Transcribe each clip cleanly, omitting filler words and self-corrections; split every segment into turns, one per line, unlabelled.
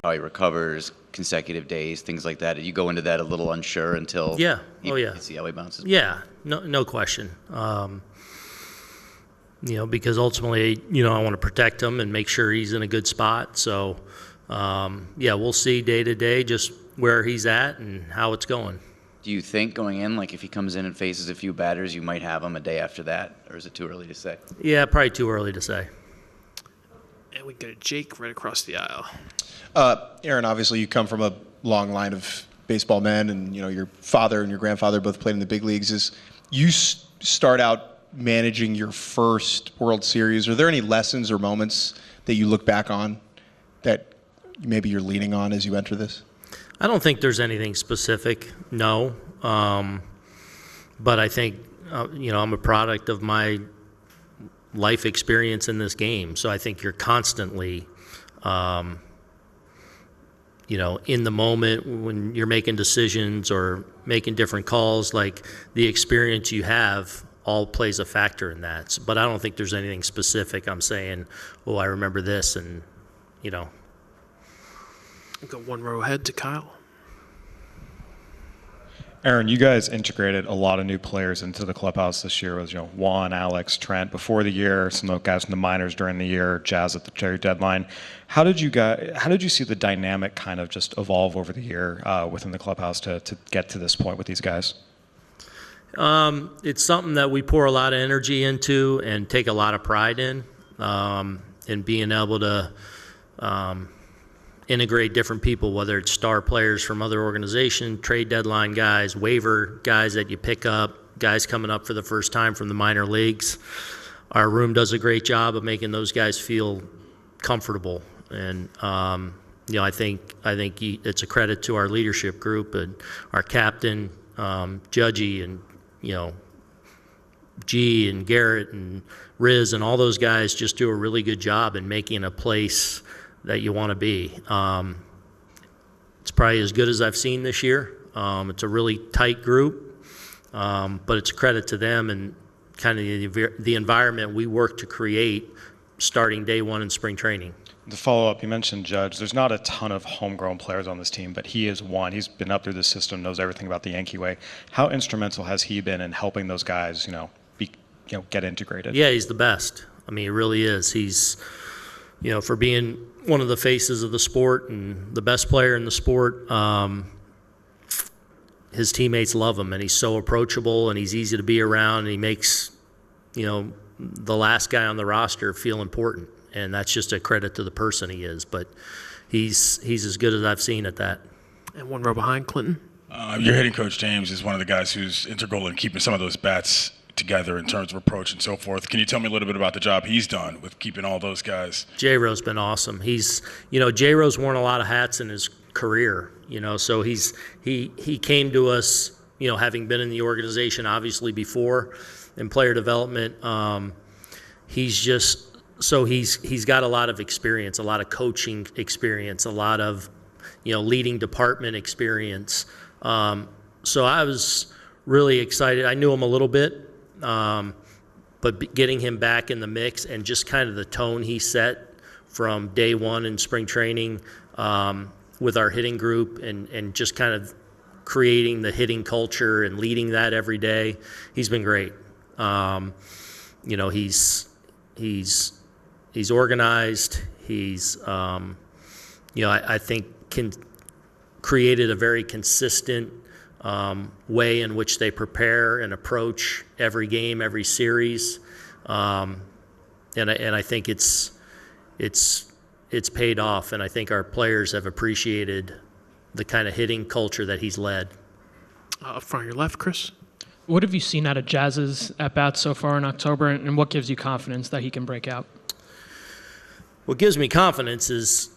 how he recovers, consecutive days, things like that. You go into that a little unsure until you see how he bounces.
Yeah, no question. Because ultimately, I want to protect him and make sure he's in a good spot. So, we'll see day to day just where he's at and how it's going.
Do you think going in, like if he comes in and faces a few batters, you might have him a day after that, or is it too early to say?
Yeah, probably too early to say.
And we get Jake right across the aisle.
Aaron, obviously you come from a long line of baseball men, and your father and your grandfather both played in the big leagues. As you start out managing your first World Series, are there any lessons or moments that you look back on that maybe you're leaning on as you enter this?
I don't think there's anything specific, no. But I think, I'm a product of my life experience in this game. So I think you're constantly, in the moment when you're making decisions or making different calls, like the experience you have all plays a factor in that. But I don't think there's anything specific I'm saying, I remember this and,
Go one row ahead to Kyle.
Aaron, you guys integrated a lot of new players into the clubhouse this year. It was, Juan, Alex, Trent before the year, some of the guys from the minors during the year, Jazz at the trade deadline. How did you see the dynamic kind of just evolve over the year within the clubhouse to get to this point with these guys?
It's something that we pour a lot of energy into and take a lot of pride in being able to integrate different people, whether it's star players from other organizations, trade deadline guys, waiver guys that you pick up, guys coming up for the first time from the minor leagues. Our room does a great job of making those guys feel comfortable. And, I think it's a credit to our leadership group and our captain, Judgy, and, G and Garrett and Riz and all those guys just do a really good job in making a place that you want to be. It's probably as good as I've seen this year. It's a really tight group, but it's a credit to them and kind of the environment we work to create starting day one in spring training.
To follow up, you mentioned Judge. There's not a ton of homegrown players on this team, but he is one. He's been up through the system, knows everything about the Yankee way. How instrumental has he been in helping those guys, get integrated?
Yeah, he's the best. I mean, he really is. He's, for being one of the faces of the sport and the best player in the sport, his teammates love him, and he's so approachable and he's easy to be around, and he makes, the last guy on the roster feel important. And that's just a credit to the person he is. But he's as good as I've seen at that.
And one row behind, Clinton.
Your hitting coach, James, is one of the guys who's integral in keeping some of those bats together in terms of approach and so forth. Can you tell me a little bit about the job he's done with keeping all those guys?
J-Ro's been awesome. He's, J-Ro's worn a lot of hats in his career, so he came to us, having been in the organization obviously before in player development. He's got a lot of experience, a lot of coaching experience, a lot of, leading department experience. So I was really excited. I knew him a little bit, but getting him back in the mix and just kind of the tone he set from day one in spring training with our hitting group and just kind of creating the hitting culture and leading that every day, he's been great. He's organized. He's, I think created a very consistent way in which they prepare and approach every game, every series, and I think it's paid off. And I think our players have appreciated the kind of hitting culture that he's led.
Up front, your left, Chris.
What have you seen out of Jazz's at-bats so far in October, and what gives you confidence that he can break out?
What gives me confidence is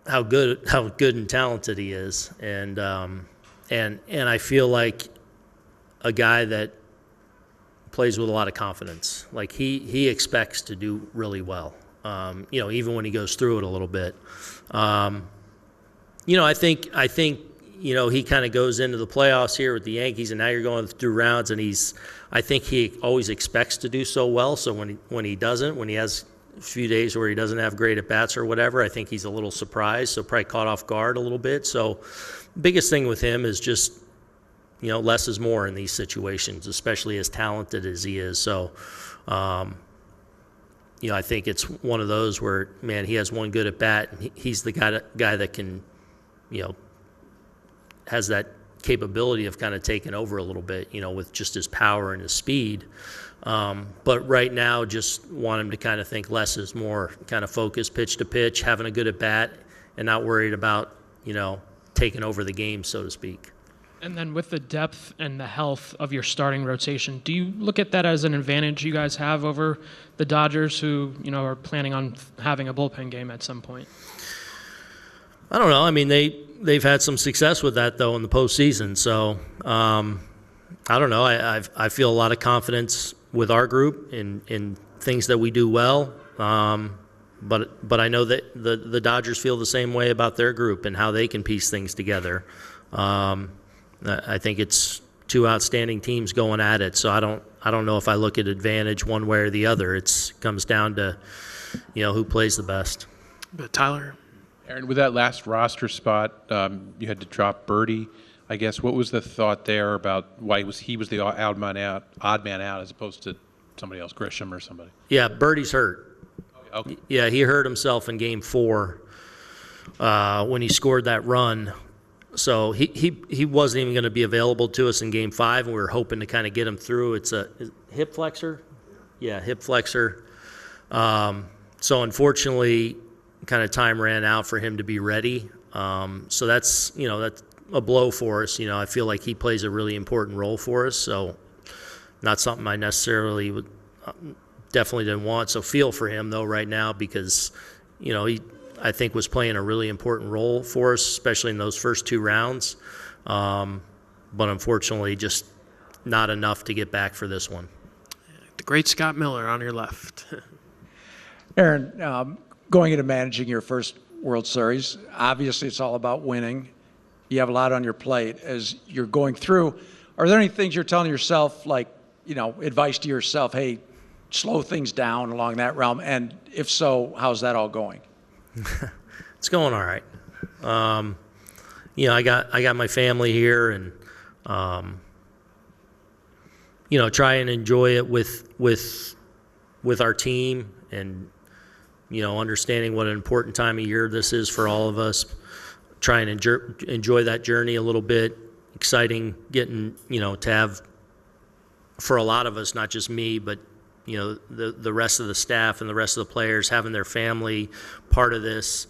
how good and talented he is, and I feel like a guy that plays with a lot of confidence. Like he expects to do really well, even when he goes through it a little bit. I think he kind of goes into the playoffs here with the Yankees, and now you're going through rounds, and I think he always expects to do so well. So when he doesn't, when he has few days where he doesn't have great at bats or whatever. I think he's a little surprised, so probably caught off guard a little bit. So biggest thing with him is just, less is more in these situations, especially as talented as he is. So, I think it's one of those where, man, he has one good at bat, and he's the guy that can, has that capability of kind of taking over a little bit, with just his power and his speed. But right now, just want him to kind of think less is more, kind of focus pitch to pitch, having a good at bat, and not worried about, taking over the game, so to speak.
And then with the depth and the health of your starting rotation, do you look at that as an advantage you guys have over the Dodgers, who are planning on having a bullpen game at some point?
I don't know. I mean, they've had some success with that though in the postseason. So I don't know. I feel a lot of confidence with our group in things that we do well. But I know that the Dodgers feel the same way about their group and how they can piece things together. I think it's two outstanding teams going at it. So I don't know if I look at advantage one way or the other. It comes down to who plays the best.
But Tyler?
Aaron, with that last roster spot, you had to drop Birdie. I guess what was the thought there about why he was the odd man out as opposed to somebody else, Grisham or somebody?
Yeah, Birdie's hurt.
Okay.
Yeah, he hurt himself in Game 4 when he scored that run. So he wasn't even going to be available to us in Game 5, and we were hoping to kind of get him through. It's a hip flexor? Yeah, hip flexor. So unfortunately, kind of time ran out for him to be ready. So that's a blow for us. I feel like he plays a really important role for us. So not something I necessarily would definitely didn't want. So feel for him though right now because he I think was playing a really important role for us, especially in those first 2 rounds. But unfortunately, just not enough to get back for this one.
The great Scott Miller on your left.
Aaron, going into managing your first World Series, obviously it's all about winning. You have a lot on your plate. As you're going through, are there any things you're telling yourself, like, advice to yourself, hey, slow things down along that realm? And if so, how's that all going?
It's going all right. I got my family here, and try and enjoy it with our team, and understanding what an important time of year this is for all of us. Try and enjoy that journey a little bit. Exciting getting to have, for a lot of us, not just me, but the rest of the staff and the rest of the players having their family part of this,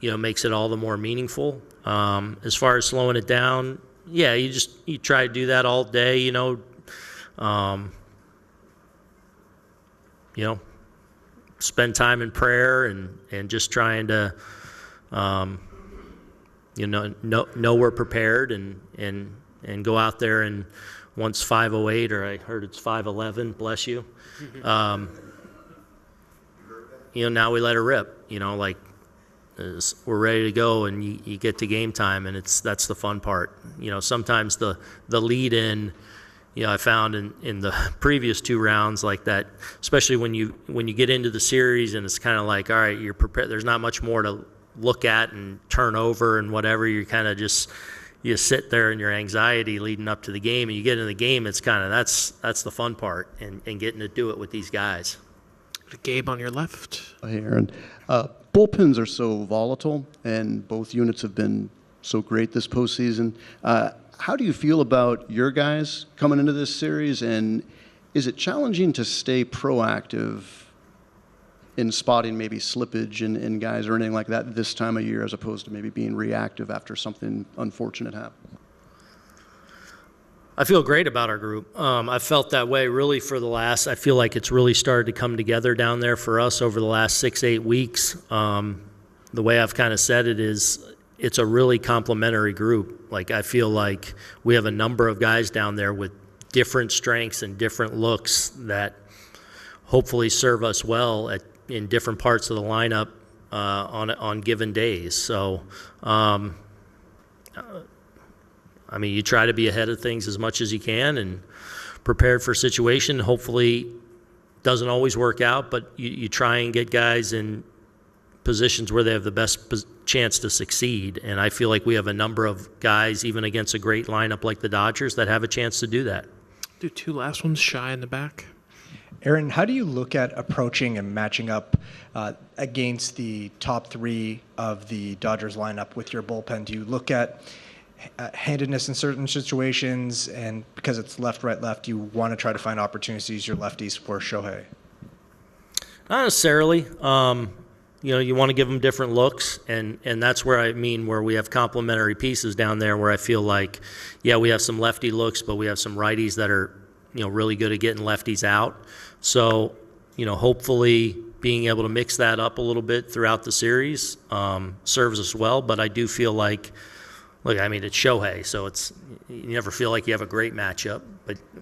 makes it all the more meaningful. As far as slowing it down, yeah, you try to do that all day, spend time in prayer and just trying to, know we're prepared and go out there, and once 5:08, or I heard it's 5:11, bless you. Now we let it rip, we're ready to go, and you get to game time, and that's the fun part. Sometimes the lead in, I found in the previous 2 rounds like that, especially when you get into the series and it's kind of like, all right, you're prepared. There's not much more to look at and turn over and whatever. You kind of just sit there in your anxiety leading up to the game, and you get in the game. It's kind of that's the fun part, and getting to do it with these guys.
Gabe on your left.
Hey, Aaron. Bullpens are so volatile, and both units have been so great this postseason. How do you feel about your guys coming into this series, and is it challenging to stay proactive in spotting maybe slippage in guys or anything like that this time of year, as opposed to maybe being reactive after something unfortunate happened?
I feel great about our group. I felt that way really I feel like it's really started to come together down there for us over the last 6-8 weeks. The way I've kind of said it is, it's a really complementary group. Like, I feel like we have a number of guys down there with different strengths and different looks that hopefully serve us well in different parts of the lineup on given days. So, you try to be ahead of things as much as you can and prepared for situation. Hopefully, Doesn't always work out, but you try and get guys in positions where they have the best chance to succeed. And I feel like we have a number of guys, even against a great lineup like the Dodgers, that have a chance to do that.
Do two last ones shy in the back.
Aaron, how do you look at approaching and matching up against the top three of the Dodgers lineup with your bullpen? Do you look at handedness in certain situations, and because it's left, right, left, you want to try to find opportunities to use your lefties for Shohei?
Not necessarily. You want to give them different looks, and that's where where we have complementary pieces down there where I feel like, yeah, we have some lefty looks, but we have some righties that are, really good at getting lefties out. So, hopefully being able to mix that up a little bit throughout the series serves us well, but I do feel like, it's Shohei, so you never feel like you have a great matchup,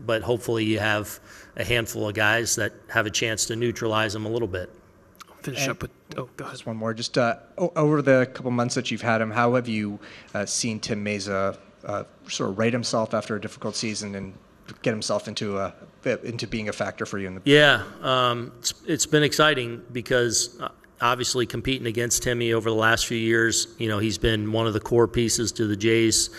but hopefully you have a handful of guys that have a chance to neutralize them a little bit.
Finish up with, go ahead.
Just one more. Just over the couple months that you've had him, how have you seen Tim Mesa sort of right himself after a difficult season and get himself into being a factor for you in the?
Yeah, it's been exciting because obviously competing against Timmy over the last few years, he's been one of the core pieces to the Jays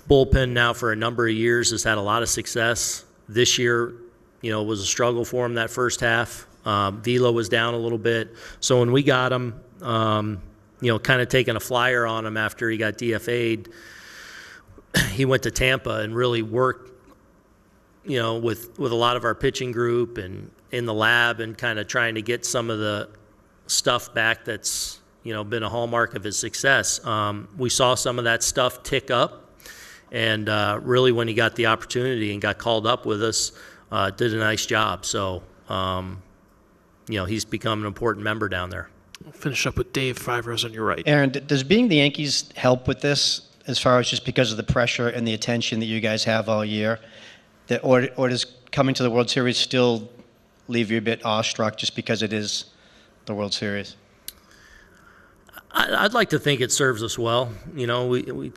bullpen now for a number of years, has had a lot of success. This year, was a struggle for him that first half. Velo was down a little bit. So when we got him, kind of taking a flyer on him after he got DFA'd, he went to Tampa and really worked, with a lot of our pitching group and in the lab and kind of trying to get some of the stuff back that's, been a hallmark of his success. We saw some of that stuff tick up, and really when he got the opportunity and got called up with us, did a nice job. So, he's become an important member down there.
We'll finish up with Dave, 5 rows on your right.
Aaron, does being the Yankees help with this as far as just because of the pressure and the attention that you guys have all year? Or does coming to the World Series still leave you a bit awestruck just because it is the World Series?
I'd like to think it serves us well. We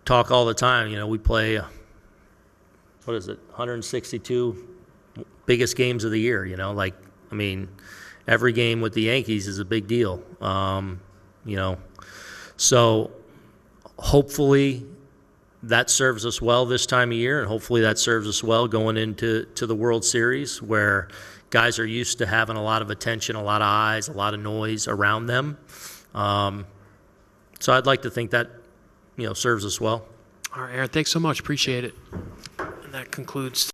talk all the time. We play, 162 biggest games of the year, every game with the Yankees is a big deal, So hopefully that serves us well this time of year, and hopefully that serves us well going into the World Series where guys are used to having a lot of attention, a lot of eyes, a lot of noise around them. So I'd like to think that, serves us well.
All right, Aaron, thanks so much. Appreciate it. And that concludes